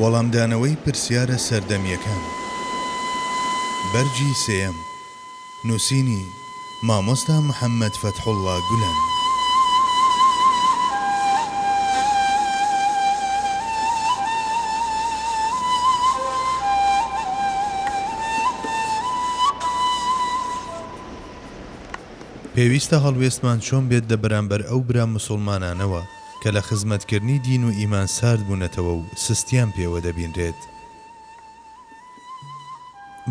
وەڵامدانەوەی پرسیارە سەردەمیەکان بەرجی سێیەم نووسینی مامۆستا محەممەد فەتحوڵڵا گولان. پێویستە هەڵوێستمان چۆن بێت لە بەرامبەر ئەو برا موسڵمانانەوە کە لە خزمەتکردنی دین و ئیمان سارد بوونەتەوە و سستیان پێوە دەبینرێت.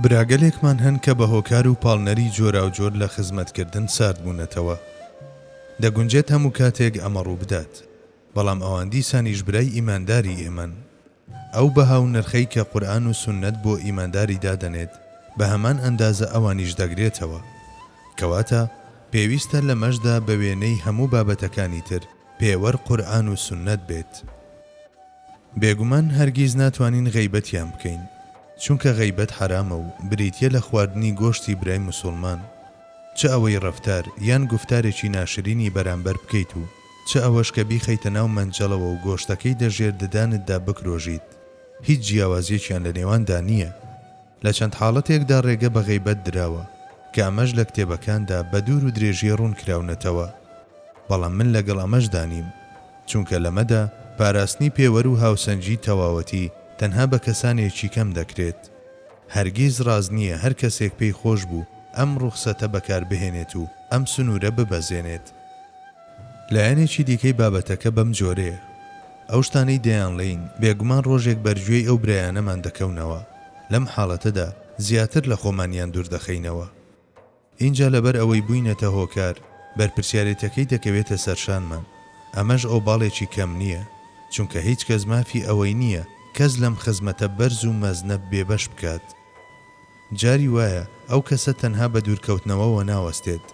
براگەلێکمان هەن کە بە هۆکار و پاڵنەری جۆرا و جۆر لە خزمەتکردن سارد بوونەتەوە. دەگونجێت هەموو کاتێک ئەمە ڕوو بدات، بەڵام ئەوان دیسانیش برای ئیمانداری ئێمەن. ئەو بەها و نرخەی کە قورئان و سوننەت بۆ ئیمانداری دادەنێت بە هەمان ئەندازە ئەوانیش دەگرێتەوە، کەواتە پێویستە لە مەشدا بە وێنەی هەموو بابەتەکانی تر پێوەەر قورئان و سوننەت بێت. بێگومان هەرگیز ناتوانین غەیبەتیان بکەین، چونکە غەیبەت حرامە و بریتیە لە خواردنی گۆشتی برای موسڵمان، چ ئەوەی ڕەفتار یان گفتارێکی ناشرینی بەرامبەر بکەیت و چ ئەوەش کە بیخەیتە ناو مەنجەڵەوە و گۆشتەکەی دەژێر ددانتدا بکرۆژیت. هیچ جیاوازیەکیان لە نێواندا نییە. لە چەند حاڵەتێکدا ڕێگە بە غەیبەت دراوە کە ئەمەش لە کتێبەکاندا بە دوور و درێژی ڕوون کراونەتەوە، بەڵام من لەگەڵ ئەمەش دانیم، چونکە لەمەدا پاراستنی پێوەر و هاوسەنجی تەواوەتی تەنها بە کەسانێکی کەم دەکرێت. هەرگیز ڕاز نییە هەر کەسێک پێی خۆش بوو ئەم ڕوخسەتە بەکار بهێنێت و ئەم سنوورە ببەزێنێت. لایەنێکی دیکەی بابەتەکە بەم جۆرەیە. ئەو شتانەی دەیانڵێین بێگومان ڕۆژێک بەرگوێی ئەو برایانەمان دەکەونەوە، لەم حاڵەتەدا زیاتر لە خۆمانیان دوور دەخەینەوە. اینجا لەبەر ئەوەی بووینەتە هۆکار بەرپرسیارەتەکەی دەکەوێتە سەرشانمان. ئەمەش ئەو باڵێکی کەم نییە، چونکە هیچ کەس مافی ئەوەی نییە کەس لەم خزمەتە بەرز و مەزنە بێبەش بکات. جاری وایە ئەو کەسە تەنها بە دوورکەوتنەوەوە ناوەستێت،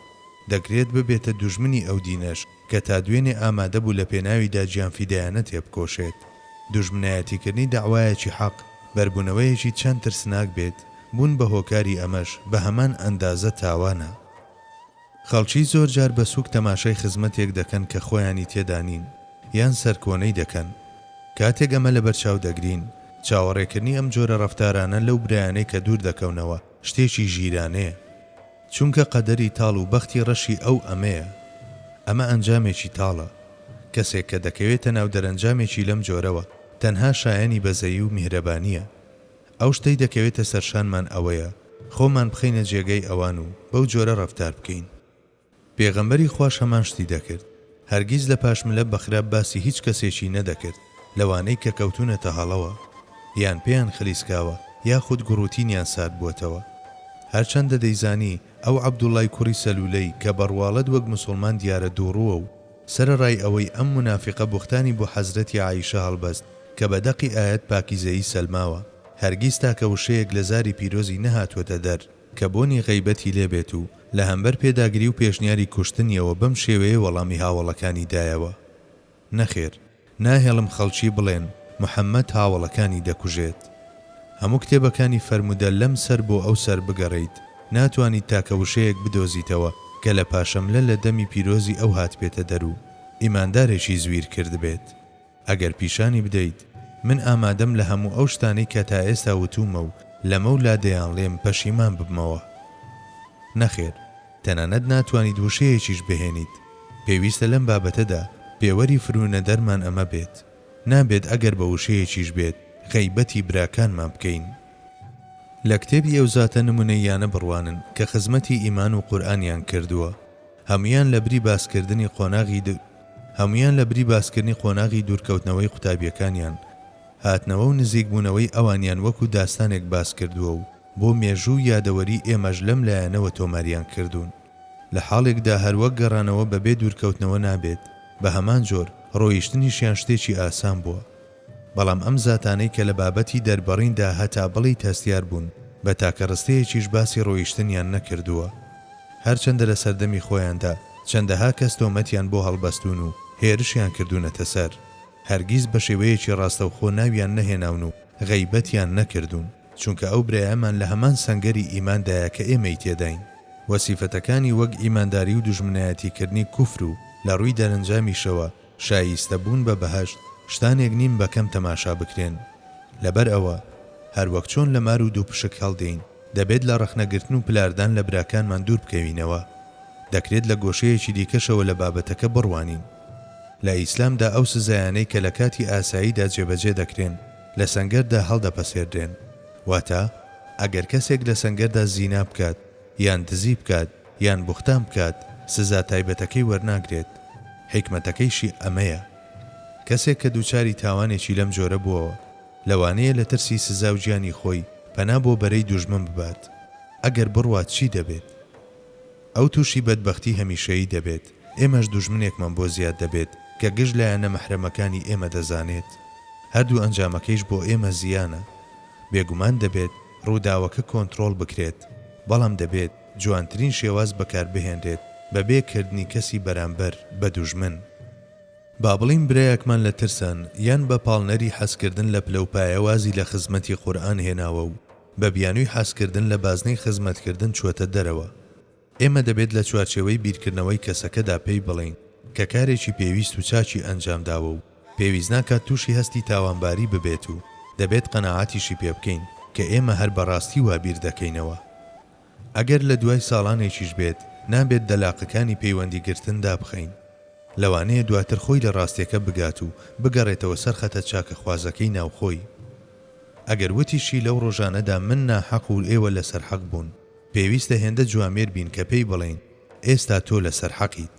دەگرێت ببێتە دوژمنی ئەو دینەش کە تا دوێنێ ئامادە بوو لە پێناویدا گیان فیدایانە تێبکۆشێت. دوژمنایەتیکردنی داوایەکی حەق بەربوونەوەیەکی چەند ترسناک بێت، بوون بە هۆکاری ئەمەش بە هەمان ئەندازە تاوانە. خەڵکی زۆر جار بە سووک تەماشای خزمەتێک دەکەن کە خۆیانی تێدانین یان سەرکۆنەی دەکەن. کاتێک ئەمە لە بەرچاو دەگرین، چاوەڕێکردنی ئەم جۆرە ڕەفتارانە لەو برایانەی کە دوور دەکەونەوە شتێکی ژیرانەیە، چونکە قەدەری تاڵ و بەختی ڕەشی ئەو ئەمەیە. ئەمە ئەنجامێکی تاڵە. کەسێک کە دەکەوێتە ناو دەرەنجامێکی لەم جۆرەوە تەنها شایەنی بەزەیی و میهرەبانیە. ئەو شتەی دەکەوێتە سەرشانمان ئەوەیە خۆمان بخەینە جێگەی ئەوان و بەو جۆرە ڕەفتار بکەین. پێغەمبەری خوش هەمان شتی دەکرد. هەرگیز لە پاشملە بەخراپ باسی هیچ کەسێکی نەدەکرد لەوانەی کە کەوتونەتە هەڵەوە یان پێیان خلیسکاوە یاخود گوڕوتینیان سارد بووەتەوە. هەرچەندە دەیزانی ئەو عەبدوڵای کوڕی سەلولەی کە بەڕواڵەت وەک موسڵمان دیارە دووڕووە و سەرەڕای ئەوەی ئەم منافقە بوختانی بۆ حەزرەتی عایشە هەڵبەست کە بە دەقی ئاەت پاکیزەیی سەلماوە، هەرگیز تاکە وشەیەک لە زاری پیرۆزی نەهاتوەتە دەر کە بۆنی غەیبەتی لێبێت و لە هەمبەر پێداگری و پێشنیاری کوشتنیەوە بەم شێوەیە وەڵامی هاوڵەکانی دایەوە. نەخێر، ناهێڵم خەڵکی بڵێن محەممەد هاوڵەکانی دەکوژێت. هەموو کتێبەکانی فەرموودە لەم سەر بۆ ئەو سەر بگەڕیت، ناتوانیت تاکە وشەیەک بدۆزیتەوە کە لە پاشەملە لە دەمی پیرۆزی ئەو هات پێتە دەرو ئیماندارێکی زویر کرد بێت. ئەگەر پیشانی بدەیت من ئامادەم لە هەموو ئەو شتانەی کە تا ئێستا وتومە و لەمە و لادەیان لێم پەشیمان ببمەوە. نەخێر، تەنانەت ناتوانیت وشەیەکیش بهێنیت. پێویستە لەم بابەتەدا پێوەری فرونە دەرمان ئەمە بێت. نابێت ئەگەر بە وشەیەکیش بێت غەیبەتی براکانمان بکەین. لە کتێبی ئەو زاتە نمونەیانە بڕوانن کە خزمەتی ئیمان و قورئانیان کردووە. هەمویان لە بری باسکردنی قۆناغی دوورکەوتنەوەی قوتابیەکانیان هاتنەوە و نزیک بوونەوەی ئەوانیان وەکو داستانێک باس کردووە و بۆ مێژوو یادەوەری ئێمەش لەم لایەنەوە تۆماریان کردوون. لە حاڵێکدا هەروەک گەڕانەوە بەبێ دوورکەوتنەوە نابێت، بە هەمان جۆر ڕۆیشتنیشیان شتێکی ئاسان بووە. بەڵام ئەم زاتانەی کە لە بابەتی دەربەڕیندا هەتا بڵی تەستیار بوون بە تاکەڕستەیەکیش باسی ڕۆیشتنیان نەکردووە. هەرچەندە لە سەردەمی خۆیاندا چەندەها کەس تۆمەتیان بۆ هەڵبەستون و هێرشیان کردوونەتە سەر، هەرگیز بە شێوەیەکی ڕاستەوخۆ ناویان نەهێناون و غەیبەتیان نەکردوون، چونکە ئەو برایەمان لە هەمان سەنگەری ئیماندایە کە ئێمەی تێداین. وەسیفەتەکانی وەک ئیمانداری و دوژمنایەتیکردنی کوفر و لە ڕووی دەرەنجامیشەوە شایستە بوون بە بەهەشت شتانێک نیم بەکەم تەماشا بکرێن. لەبەر ئەوە هەروەک چۆن لە مار و دوو پشک هەڵدەین دەبێت لە ڕەخنەگرتن و پلاردان لە براکانمان دوور بکەوینەوە. دەکرێت لە گۆشەیەکی دیکەشەوە لە بابەتەکە بڕوانین. لە ئیسلامدا ئەو سزایانەی کە لە کاتی ئاساییدا جێبەجێ دەکرێن لە سەنگەردا هەڵدەپەسێردرێن. واتە ئەگەر کەسێک لە سەنگەردا زینا بکات یان دزی بکات یان بوختان بکات سزا تایبەتەکەی وەرناگرێت. حکمەتەکەیشی ئەمەیە. کەسێک کە دووچاری تاوانێکی لەم جۆرە بووەوە لەوانەیە لە ترسی سزا و گیانی خۆی پەنا بۆ بەرەی دوژمن ببات. ئەگەر بڕوات چی دەبێت؟ ئەو تووشی بەدبەختی هەمیشەیی دەبێت. ئێمەش دوژمنێکمان بۆ زیاد دەبێت کە گشت لایەنە مەحرەمەکانی ئێمە دەزانێت. هەردوو ئەنجامەکەیش بۆ ئێمە زیانە. بێگومان دەبێت ڕووداوەکە کۆنتڕۆڵ بکرێت، بەڵام دەبێت جوانترین شێواز بەکاربهێنرێت بەبێ کردنی کەسی بەرامبەر بە دوژمن. با بڵین برایەکمان لە ترسان یان بە پاڵنەری حەزکردن لە پلەپایەوازی لە خزمەتی قورئان هێناوە و بە بیانووی حەزکردن لە بازنەی خزمەتکردن چووەتە دەرەوە. ئێمە دەبێت لە چوارچێوەی بیرکردنەوەی کەسەکەدا پێی بڵین کە کارێکی پێویست و چاچی ئەنجامداوە و پێویست ناکات تووشی هەستی تاوانباری ببێت و دەبێت قەناعەتیشی پێ بکەین کە ئێمە هەر بەڕاستی وا بیر دەکەینەوە. ئەگەر لە دوای ساڵانێکیش بێت نابێت دەلاقەکانی پەیوەندیگرتن دابخەین. لەوانەیە دواتر خۆی لە ڕاستیەکە بگات و بگەڕێتەوە سەر خەتە چاکە خوازەکەی ناوخۆی. ئەگەر وتیشی لەو ڕۆژانەدا من ناحەق و ئێوە لەسەر حەق بوون پێویستە هێندە جوامێر بین کە پێی بڵین ئێستا تۆ لەسەر حەقیت.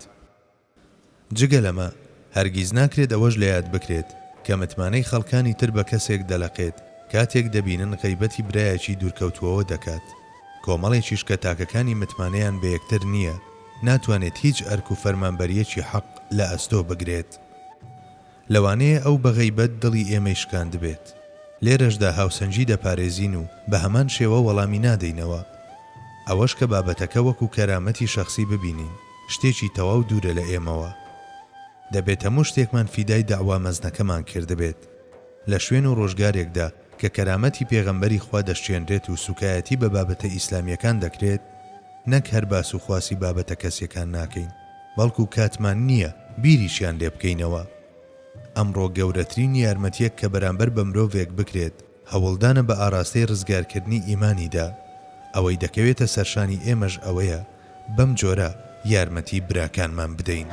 جگە لەمە هەرگیز ناکرێت ئەوەش لە یاد بکرێت کە متمانەی خەڵکانی تر بە کەسێک دەلەقێت کاتێک دەبینن غەیبەتی برایەکی دوورکەوتووەوە دەکات. کۆمەڵێکیش کە تاکەکانی متمانەیان بە یەکتر نییە ناتوانێت هیچ ئەرک و فەرمانبەریەکی حەق لە ئەستۆ بگرێت. لەوانەیە ئەو بە غەیبەت دڵی ئێمەی شکاند بێت. لێرەشدا هاوسەنجی دەپارێزین و بە هەمان شێوە وەڵامی نادەینەوە. ئەوەش کە بابەتەکە وەکو کەرامەتی شەخصی ببینین شتێکی تەواو دوورە لە ئێمەوە. دەبێت هەموو شتێکمان فیدای داوا مەزنەکەمان کردبێت. لە شوێن و ڕۆژگارێکدا کە کەرامەتی پێغەمبەری خوا دەشتێنرێت و سوکایەتی بە بابەتە ئیسلامیەکان دەکرێت نەک هەر باس و خواسی بابەتە کەسێکان ناکەین بەڵکو کاتمان نییە بیریشیان لێ بکەینەوە. ئەمڕۆ گەورەترین یارمەتیەک کە بەرامبەر بە مرۆڤێک بکرێت هەوڵدانە بە ئاراستەی ڕزگارکردنی ئیمانیدا. ئەوەی دەکەوێتە سەرشانی ئێمەش ئەوەیە بەم جۆرە یارمەتی براکانمان بدەین.